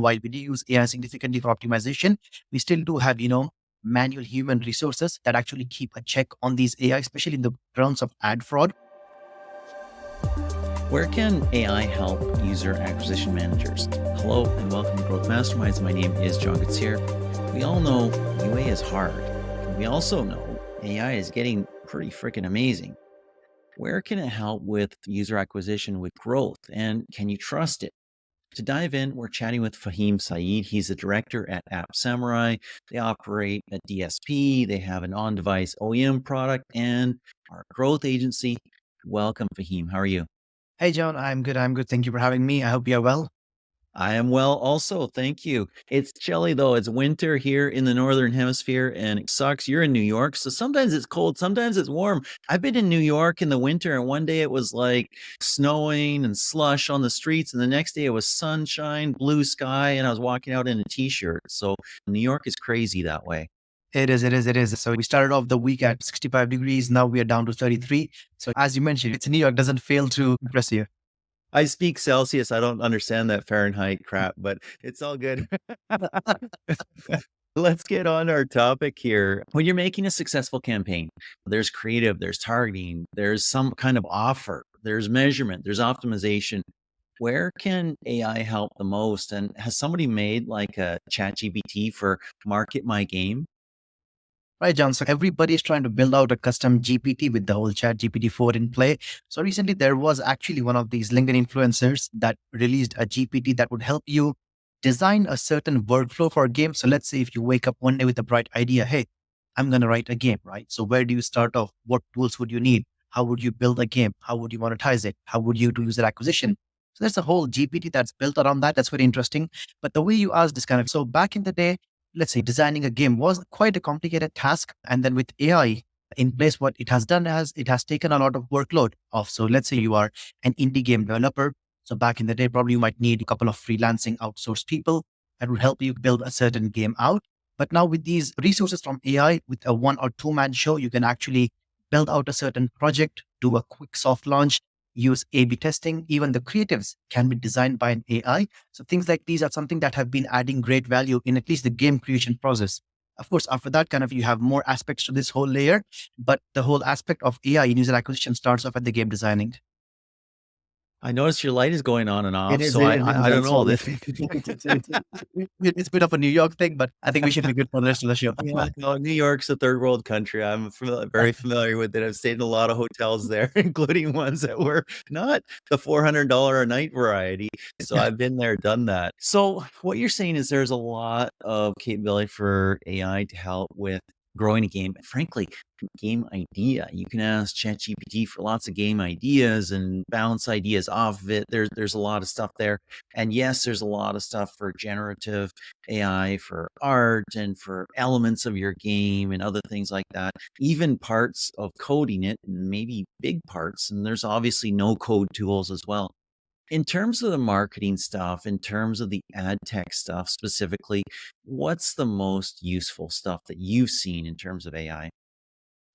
while we do use AI significantly for optimization, we still do have, manual human resources that actually keep a check on these AI, especially in the terms of ad fraud. Where can AI help user acquisition managers? Hello and welcome to Growth Masterminds. My name is John Koetsier. We all know UA is hard. We also know AI is getting pretty freaking amazing. Where can it help with user acquisition with growth? And can you trust it? To dive in, we're chatting with Faheem Saiyad. He's the director at App Samurai. They operate a DSP. They have an on-device OEM product and our growth agency. Welcome, Faheem. How are you? Hey, John, I'm good. I'm good. Thank you for having me. I hope you're well. I am well also. Thank you. It's chilly though. It's winter here in the Northern Hemisphere and it sucks. You're in New York. So sometimes it's cold, sometimes it's warm. I've been in New York in the winter and one day it was like snowing and slush on the streets. And the next day it was sunshine, blue sky, and I was walking out in a t-shirt. So New York is crazy that way. It is. So we started off the week at 65 degrees. Now we are down to 33. So as you mentioned, it's New York, doesn't fail to impress you. I speak Celsius. I don't understand that Fahrenheit crap, but it's all good. Let's get on our topic here. When you're making a successful campaign, there's creative, there's targeting, there's some kind of offer, there's measurement, there's optimization. Where can AI help the most? And has somebody made like a chat GPT for market my game? Right, John. So everybody is trying to build out a custom GPT with the whole chat GPT-4 in play. So recently there was actually one of these LinkedIn influencers that released a GPT that would help you design a certain workflow for a game. So let's say if you wake up one day with a bright idea, hey, I'm going to write a game, right? So where do you start off? What tools would you need? How would you build a game? How would you monetize it? How would you do user acquisition? So there's a whole GPT that's built around that. That's very interesting. But the way you asked this kind of, so back in the day, let's say designing a game was quite a complicated task. And then with AI in place, what it has done is it has taken a lot of workload off. So let's say you are an indie game developer. So back in the day, probably you might need a couple of freelancing outsourced people that would help you build a certain game out. But now with these resources from AI, with a 1 or 2 man show, you can actually build out a certain project, do a quick soft launch, use A/B testing. Even the creatives can be designed by an AI. So things like these are something that have been adding great value in at least the game creation process. Of course, after that, kind of you have more aspects to this whole layer, but the whole aspect of AI in user acquisition starts off at the game designing. I noticed your light is going on and It off, is. so It is. It is. I don't I'm know sorry. this. It's a bit of a New York thing, but I think we should be good for the rest of the show. Yeah, no, New York's a third world country. I'm very familiar with it. I've stayed in a lot of hotels there, including ones that were not the $400 a night variety. So I've been there, done that. So what you're saying is there's a lot of capability for AI to help with growing a game. Frankly, game idea. You can ask ChatGPT for lots of game ideas and bounce ideas off of it. There's a lot of stuff there. And yes, there's a lot of stuff for generative AI for art and for elements of your game and other things like that, even parts of coding it, and maybe big parts. And there's obviously no code tools as well. In terms of the marketing stuff, in terms of the ad tech stuff specifically, what's the most useful stuff that you've seen in terms of AI?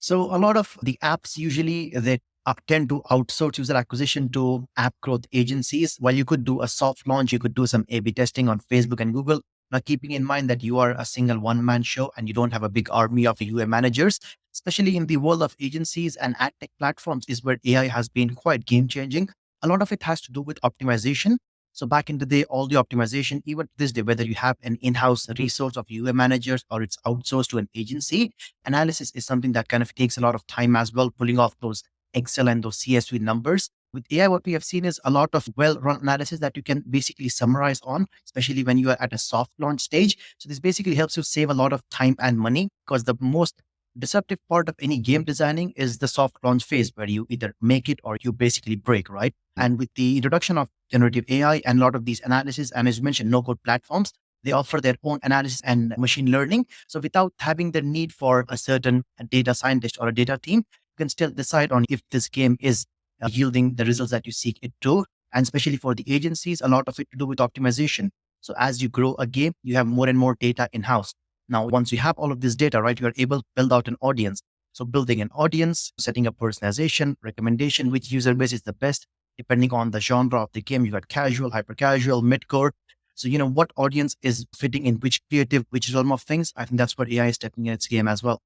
So a lot of the apps usually they tend to outsource user acquisition to app growth agencies. While you could do a soft launch, you could do some A/B testing on Facebook and Google. Now, keeping in mind that you are a single one-man show and you don't have a big army of UA managers, especially in the world of agencies and ad tech platforms, is where AI has been quite game-changing. A lot of it has to do with optimization. So back in the day, all the optimization, even to this day, whether you have an in-house resource of UA managers or it's outsourced to an agency, analysis is something that kind of takes a lot of time as well, pulling off those Excel and those CSV numbers. With AI, what we have seen is a lot of well-run analysis that you can basically summarize on, especially when you are at a soft launch stage. So this basically helps you save a lot of time and money because the most disruptive part of any game designing is the soft launch phase where you either make it or you basically break, right? And with the introduction of generative AI and a lot of these analysis, and as you mentioned, no-code platforms, they offer their own analysis and machine learning. So without having the need for a certain data scientist or a data team, you can still decide on if this game is yielding the results that you seek it to. And especially for the agencies, a lot of it to do with optimization. So as you grow a game, you have more and more data in-house. Now, once you have all of this data, right, you are able to build out an audience. So building an audience, setting up personalization, recommendation, which user base is the best, depending on the genre of the game. You got casual, hyper casual, mid-core. So, what audience is fitting in which creative, which realm of things. I think that's what AI is stepping in its game as well.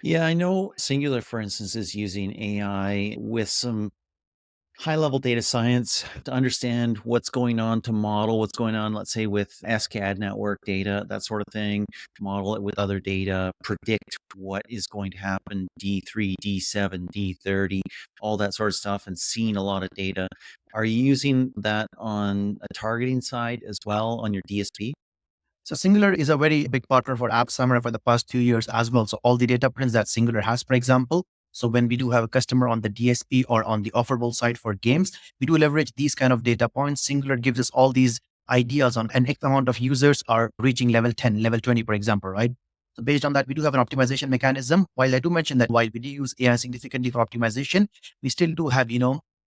Yeah, I know Singular, for instance, is using AI with some high level data science to understand what's going on, to model what's going on, let's say with SCAD network data, that sort of thing, to model it with other data, predict what is going to happen, D3, D7, D30, all that sort of stuff, and seeing a lot of data. Are you using that on a targeting side as well on your DSP? So Singular is a very big partner for App Summer for the past 2 years as well. So all the data prints that Singular has, for example. So when we do have a customer on the DSP or on the offerable side for games, we do leverage these kind of data points. Singular gives us all these ideas on an X amount of users are reaching level 10, level 20, for example, right? So based on that, we do have an optimization mechanism. While I do mention that while we do use AI significantly for optimization, we still do have,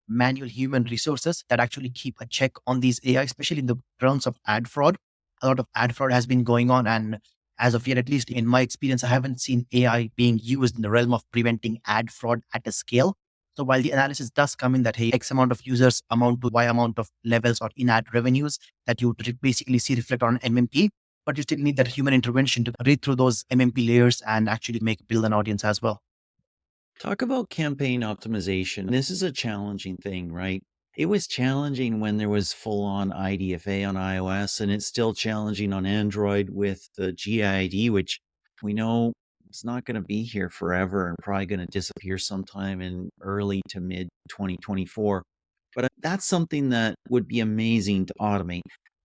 manual human resources that actually keep a check on these AI, especially in the realms of ad fraud. A lot of ad fraud has been going on. And as of yet, at least in my experience, I haven't seen AI being used in the realm of preventing ad fraud at a scale. So while the analysis does come in that, hey, X amount of users amount to Y amount of levels or in-ad revenues that you basically see reflect on MMP, but you still need that human intervention to read through those MMP layers and actually build an audience as well. Talk about campaign optimization. This is a challenging thing, right? It was challenging when there was full on IDFA on iOS, and it's still challenging on Android with the GID, which we know it's not going to be here forever and probably going to disappear sometime in early to mid 2024. But that's something that would be amazing to automate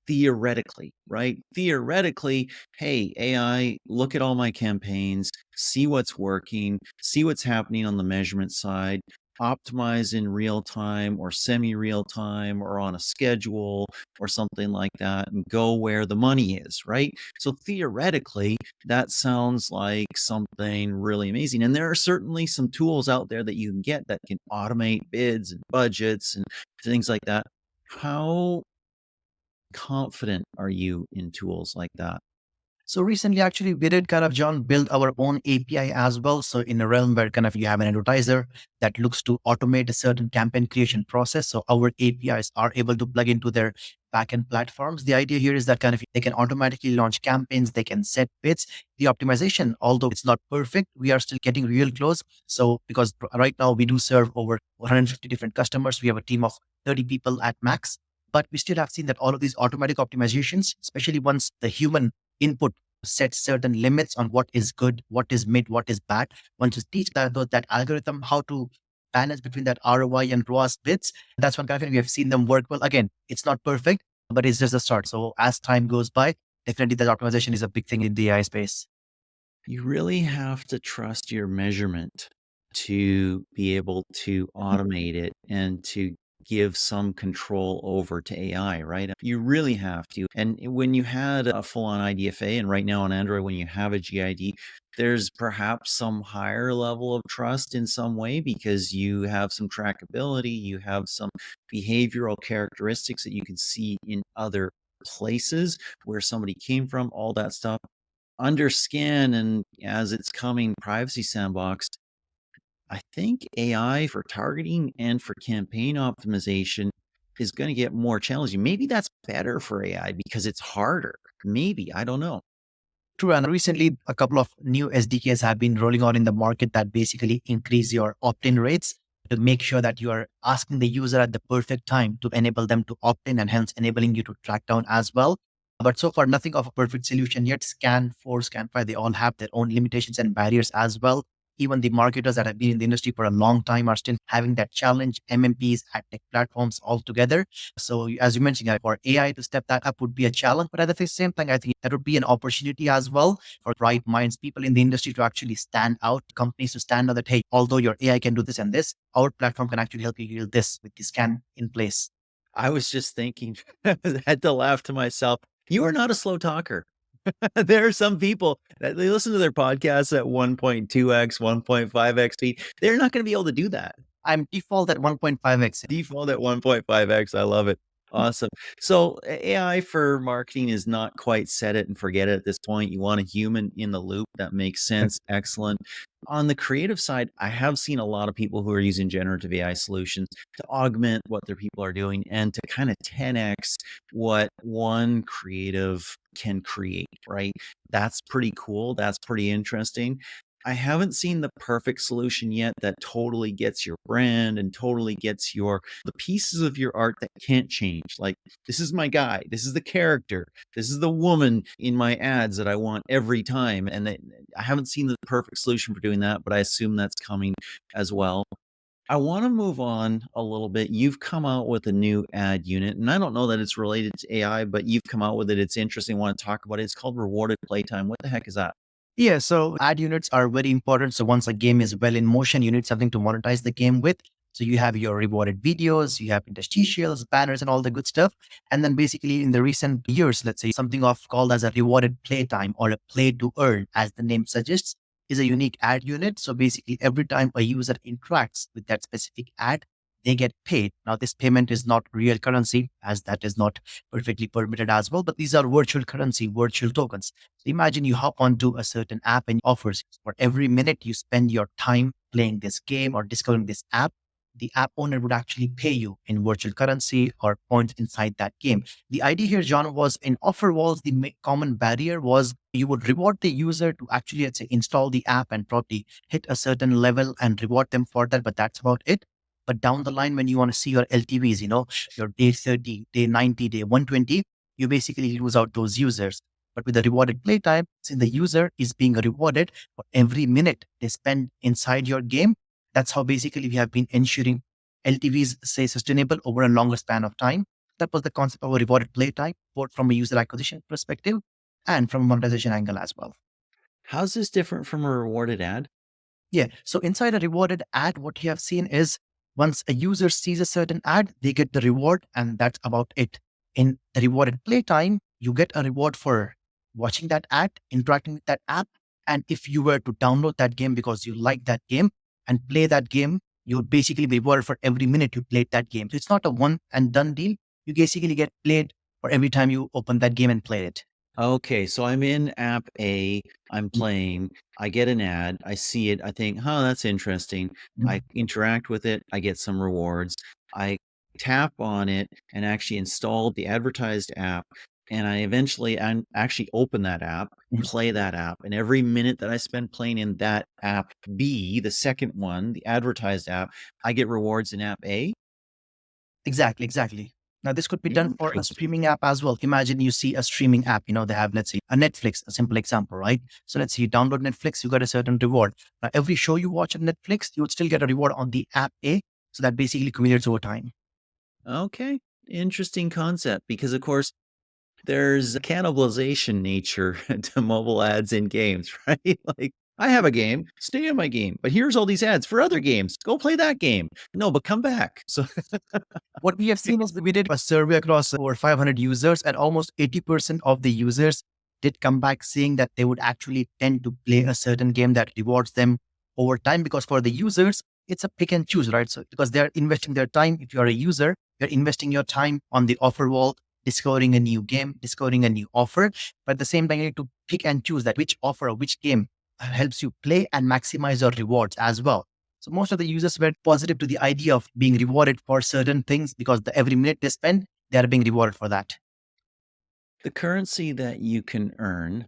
theoretically, right? Theoretically, hey, AI, look at all my campaigns, see what's working, see what's happening on the measurement side, optimize in real time or semi real time or on a schedule or something like that, and go where the money is, right? So theoretically, that sounds like something really amazing. And there are certainly some tools out there that you can get that can automate bids and budgets and things like that. How confident are you in tools like that? So recently, actually, we did John, build our own API as well. So in a realm where you have an advertiser that looks to automate a certain campaign creation process. So our APIs are able to plug into their backend platforms. The idea here is that they can automatically launch campaigns, they can set bids. The optimization, although it's not perfect, we are still getting real close. So because right now we do serve over 150 different customers, we have a team of 30 people at max. But we still have seen that all of these automatic optimizations, especially once the human input set certain limits on what is good, what is mid, what is bad. Once you teach that algorithm how to balance between that ROI and ROAS bits, that's when we have seen them work well. Again, it's not perfect, but it's just a start. So as time goes by, definitely that optimization is a big thing in the AI space. You really have to trust your measurement to be able to automate it and to give some control over to AI, right? You really have to. And when you had a full on IDFA, and right now on Android, when you have a GID, there's perhaps some higher level of trust in some way because you have some trackability, you have some behavioral characteristics that you can see in other places where somebody came from, all that stuff under scan and as it's coming privacy sandbox, I think AI for targeting and for campaign optimization is going to get more challenging. Maybe that's better for AI because it's harder. Maybe, I don't know. True. And recently, a couple of new SDKs have been rolling out in the market that basically increase your opt in rates to make sure that you are asking the user at the perfect time to enable them to opt in and hence enabling you to track down as well. But so far, nothing of a perfect solution yet. Scan 4, Scan 5, they all have their own limitations and barriers as well. Even the marketers that have been in the industry for a long time are still having that challenge. MMPs, ad tech platforms all together. So as you mentioned, for AI to step that up would be a challenge, but at the same time, I think that would be an opportunity as well for bright minds, people in the industry to actually stand out, companies to stand out that, hey, although your AI can do this and this, our platform can actually help you yield this with the scan in place. I was just thinking, I had to laugh to myself. You are not a slow talker. There are some people that they listen to their podcasts at 1.2x, 1.5x speed. They're not going to be able to do that. I'm default at 1.5x. Default at 1.5x. I love it. Awesome. So AI for marketing is not quite set it and forget it at this point. You want a human in the loop. That makes sense. Excellent. On the creative side, I have seen a lot of people who are using generative AI solutions to augment what their people are doing and to kind of 10x what one creative can create, right? That's pretty cool. That's pretty interesting. I haven't seen the perfect solution yet that totally gets your brand and totally gets the pieces of your art that can't change. Like, this is my guy, this is the character, this is the woman in my ads that I want every time. And I haven't seen the perfect solution for doing that, but I assume that's coming as well. I want to move on a little bit. You've come out with a new ad unit, and I don't know that it's related to AI, but you've come out with it. It's interesting. I want to talk about it. It's called Rewarded Playtime. What the heck is that? Yeah, so ad units are very important. So once a game is well in motion, you need something to monetize the game with. So you have your rewarded videos, you have interstitials, banners, and all the good stuff. And then basically in the recent years, let's say something of called as a rewarded playtime or a play to earn, as the name suggests, is a unique ad unit. So basically every time a user interacts with that specific ad, they get paid. Now, this payment is not real currency, as that is not perfectly permitted as well, but these are virtual currency, virtual tokens. So imagine you hop onto a certain app and offers for every minute you spend your time playing this game or discovering this app, the app owner would actually pay you in virtual currency or points inside that game. The idea here, John, was in offer walls, the common barrier was you would reward the user to actually, let's say, install the app and probably hit a certain level and reward them for that, but that's about it. But down the line, when you want to see your LTVs, your day 30, day 90, day 120, you basically lose out those users. But with the rewarded playtime, since the user is being rewarded for every minute they spend inside your game, that's how basically we have been ensuring LTVs stay sustainable over a longer span of time. That was the concept of a rewarded playtime, both from a user acquisition perspective and from a monetization angle as well. How's this different from a rewarded ad? Yeah. So inside a rewarded ad, what you have seen is once a user sees a certain ad, they get the reward, and that's about it. In the rewarded playtime, you get a reward for watching that ad, interacting with that app. And if you were to download that game because you like that game and play that game, you would basically be rewarded for every minute you played that game. So it's not a one and done deal. You basically get played for every time you open that game and play it. Okay, so I'm in app A, I'm playing, I get an ad, I see it, I think, huh, that's interesting. I interact with it, I get some rewards. I tap on it and actually install the advertised app. And I eventually actually open that app, play that app. And every minute that I spend playing in that app B, the second one, the advertised app, I get rewards in app A. Exactly, exactly. Now, this could be done for a Interesting. streaming app as well. Imagine you see a streaming app, they have, let's say, a Netflix, a simple example, right? So let's say you download Netflix, you got a certain reward. Now, every show you watch on Netflix, you would still get a reward on the app A. So that basically accumulates over time. Okay, interesting concept because, of course, there's a cannibalization nature to mobile ads in games, right? Like, I have a game, stay in my game, but here's all these ads for other games. Go play that game. No, but come back. So, What we have seen is that we did a survey across over 500 users, and almost 80% of the users did come back saying that they would actually tend to play a certain game that rewards them over time. Because for the users, it's a pick and choose, right? So, because they're investing their time, if you're a user, you're investing your time on the offer wall, discovering a new game, discovering a new offer. But at the same time, you need to pick and choose that which offer or which game helps you play and maximize your rewards as well. So most of the users were positive to the idea of being rewarded for certain things because every minute they spend, they are being rewarded for that. the currency that you can earn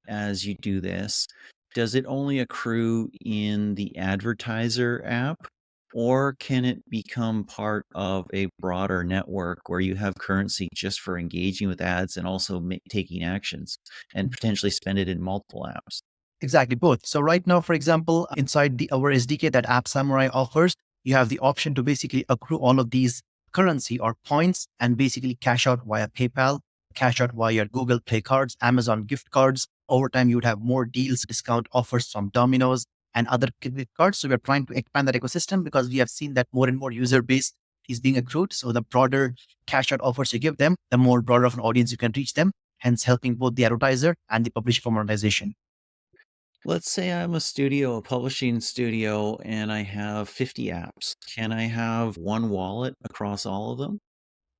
as you do this, does it only accrue in the advertiser app? Or can it become part of a broader network where you have currency just for engaging with ads and also taking actions and potentially spend it in multiple apps? Exactly, both. So right now, for example, inside our SDK that App Samurai offers, you have the option to basically accrue all of these currency or points and basically cash out via PayPal, cash out via Google Play cards, Amazon gift cards. Over time, you would have more deals, discount offers from Domino's and other credit cards. So we're trying to expand that ecosystem because we have seen that more and more user base is being accrued. So the broader cash out offers you give them, the more broader of an audience you can reach them, hence helping both the advertiser and the publisher for monetization. Let's say I'm a studio, a publishing studio, and I have 50 apps. Can I have one wallet across all of them?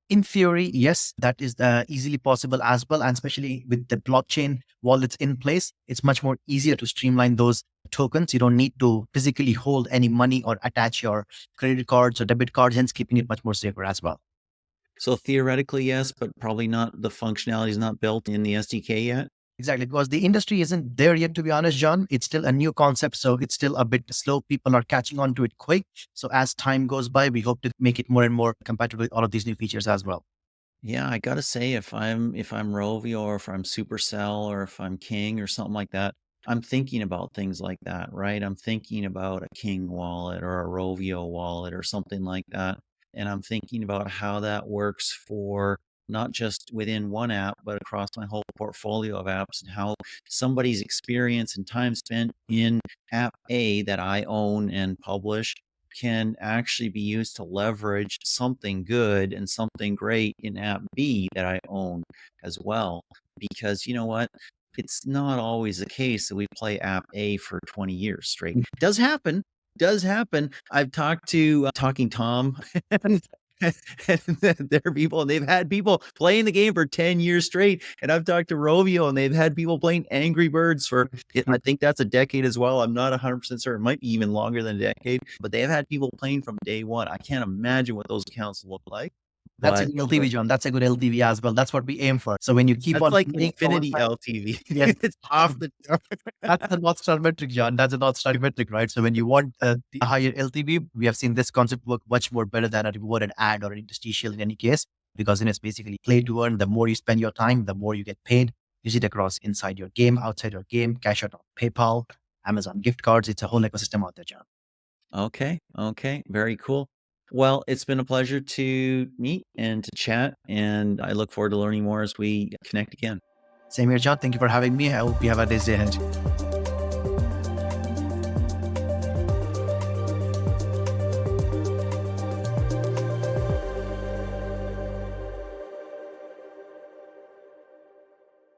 In theory, yes, that is easily possible as well. And especially with the blockchain wallets in place, it's much more easier to streamline those tokens. You don't need to physically hold any money or attach your credit cards or debit cards, hence keeping it much more safer as well. So theoretically, yes, but probably not. The functionality is not built in the SDK yet. Exactly, because the industry isn't there yet, to be honest, John. It's still a new concept, so it's still a bit slow. People are catching on to it quick. So as time goes by, we hope to make it more and more compatible with all of these new features as well. Yeah, I gotta say, if I'm Rovio or if I'm Supercell or if I'm King or something like that, I'm thinking about things like that, right? I'm thinking about a King wallet or a Rovio wallet or something like that. And I'm thinking about how that works for not just within one app, but across my whole portfolio of apps, and how somebody's experience and time spent in app A that I own and publish can actually be used to leverage something good and something great in app B that I own as well. Because you know what? It's not always the case that we play app A for 20 years straight. Does happen. Does happen. I've talked to Talking Tom and, and there are people, and they've had people playing the game for 10 years straight. And I've talked to Rovio, and they've had people playing Angry Birds for, I think that's a decade as well. I'm not 100% certain. It might be even longer than a decade, but they have had people playing from day one. I can't imagine what those accounts look like. That's a But good LTV, John. That's a good LTV as well. That's what we aim for. So when you keep that's on like playing over infinity time, LTV. yes, It's off the that's the North Star metric, John. That's a North Star metric, right? So when you want the higher LTV, we have seen this concept work much more better than a rewarded ad or an interstitial in any case, because it's basically play to earn. The more you spend your time, the more you get paid. You see it across inside your game, outside your game, cash out on PayPal, Amazon gift cards. It's a whole ecosystem out there, John. Okay. Okay. Very cool. Well, it's been a pleasure to meet and to chat, and I look forward to learning more as we connect again. Same here, John. Thank you for having me. I hope you have a nice day ahead.